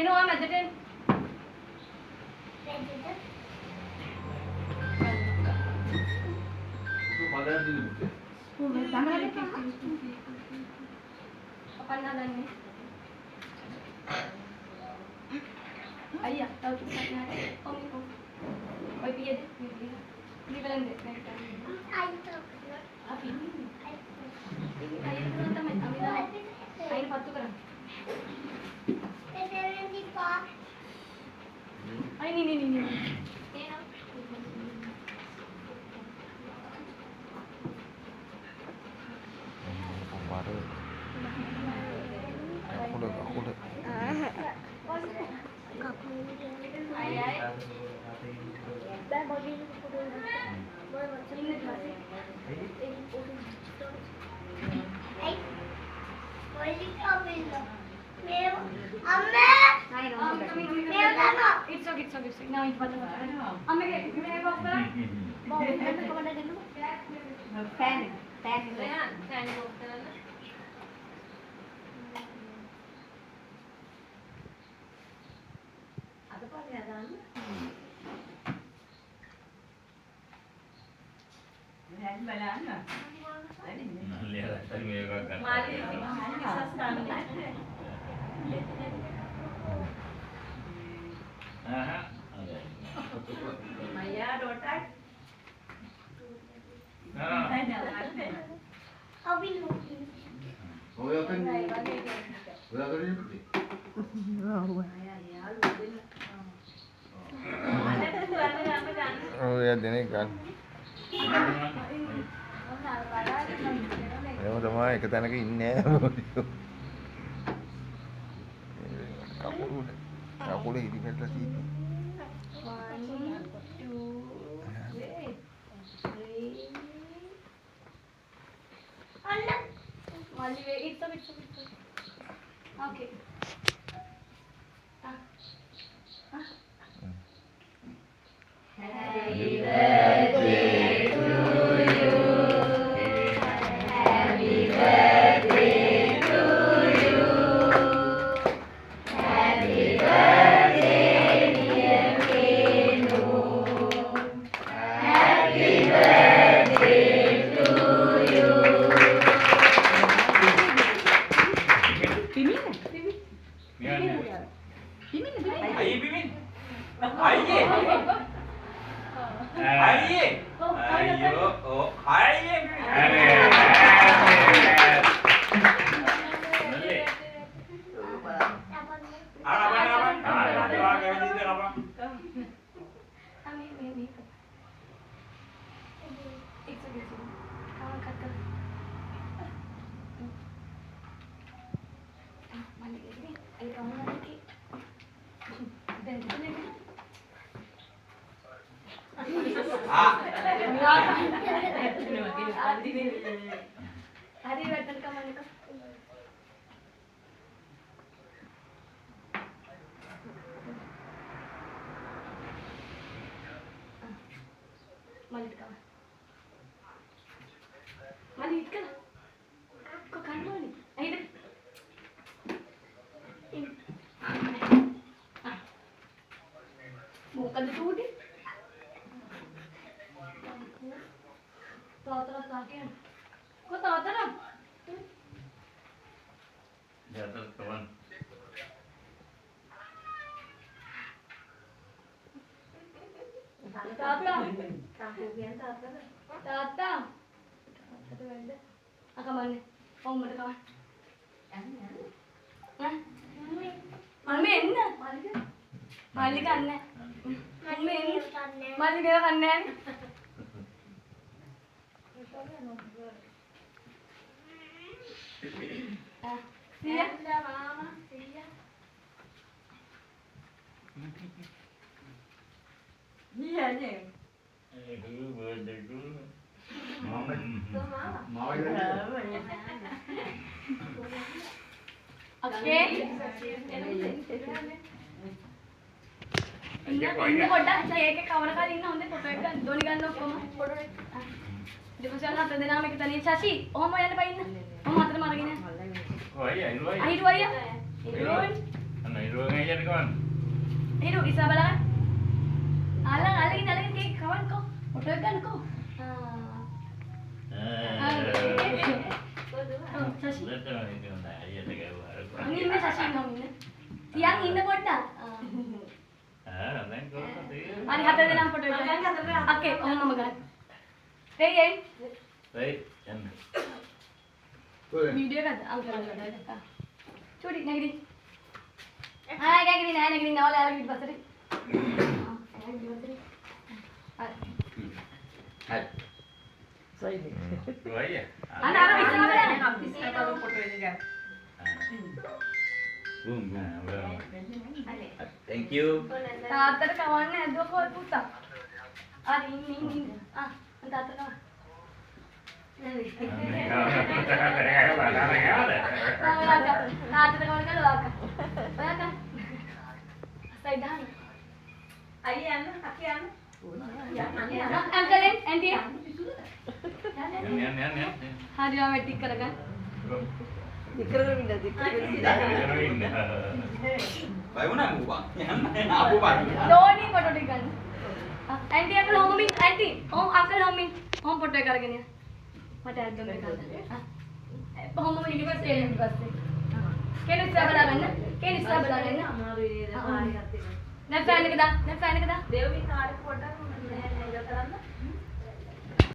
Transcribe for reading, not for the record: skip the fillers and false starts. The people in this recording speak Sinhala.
එනවා මැදට එන්න. අපන්න හදන්නේ. අයියා තව ටිකක් නෑ. කොම්. ඔය පියද? නිකලෙන් දෙන්න. අපි අයියා තමයි අයියා පත්තු කරන්නේ. Ay, ni. Aku udah. It's okay. Now it's better. Amme ke box kara. Box ekku komanda dennu. Fan box karana. Ada pala yadanna. Mehadi balanna. Nalliya tari meka ganna. Mali sas ganna. Maya daughter. Oh ya, ini kan. Ya sama ikutan lagi ini. Aku lagi di kelas itu. 1, 2, 3. Mali wait. It's okay. Okay. Happy birthday to you. Happy birthday to you. Happy birthday, dear Kenu. Happy birthday to you. Hari wetan ka man ka. Malit ka. Malit ka. Ko kanmo ni. Ay dah. Bukan itu deh. Tahu terus lagi. Kok tahu terus? Jatuh kawan. Tata. Tata. Akan mana? Oh mana kawan? Hah? Mami enna? Malik anne. Mami enna? Malik dia anne. Siya. Mama. Siya. Iya je. Dulu birthday dulu. Mama. Mau අක්කේ ඉන්න පොඩ්ඩක් ඒකේ කවර කාලේ ඉන්න හොඳේ ෆොටෝ එක ගන්න. දොනි ගන්න ඔක්කොම ෆොටෝ එක. ඊට පස්සේ අන්න හතර දෙනාම එක තනිය ශෂි. ඔහම යන්න පයින්න. ඔහම අතටම අරගෙන යන්න. ඔය අයිරෝ අහිරු අයියා. අන්න අයිරෝ ගෑයන් කවන්න. අහිරු ඉස්සා බලන්න. අල්ලගෙන කේක් කවන්නකෝ. ෆොටෝ එක ගන්නකෝ. ශෂි. ඉන්න ශෂි ඉන්න. තියන් ඉන්න පොඩ්ඩක්. අනේ හතර දෙනාම ෆොටෝ එක ගන්න. අක්කේ ඔහමම ගන්න. එයි යන්න. වීඩියෝ එකද අංකල් චූටි නැගිටින් ආ නැගිටින් නෑ නවල යාළුවෝ ඊට පස්සේ ඔය අන්න අර ඉස්සරහ බලන්න අපි ඉස්සරහ ෆොටෝ එක ගන්න. Thank you. තාත්තට කවන්න ඇද්දුවකෝ පුතා අර ඉන්න තාත්තට කවන්න තාත්තට කවන්න කළා ඔයා සයිඩ් දාන්න අයියා යන්න අක්කේ යන්න. අංකල් ඇන්ටි යන්න. හරියම වැටික් කරගන්න දෝනි ෆොටෝ ටික ගන්න ඇන්ටි අංකල් හොමින් ඇන්ටි අංකල් හොමින් හොම් ෆොටෝ එක අරගෙන යන්න මට ඇද්දොම එක ගන්න හොම ඊට පස්සේ ඊට පස්සේ කෙනෙක් ඉස්සර බලන්න අමාරුයි නේද? දැන් ෆෑන් එක දාන්න දේවි කාර්ය පොඩ්ඩක් නේද කරන්න.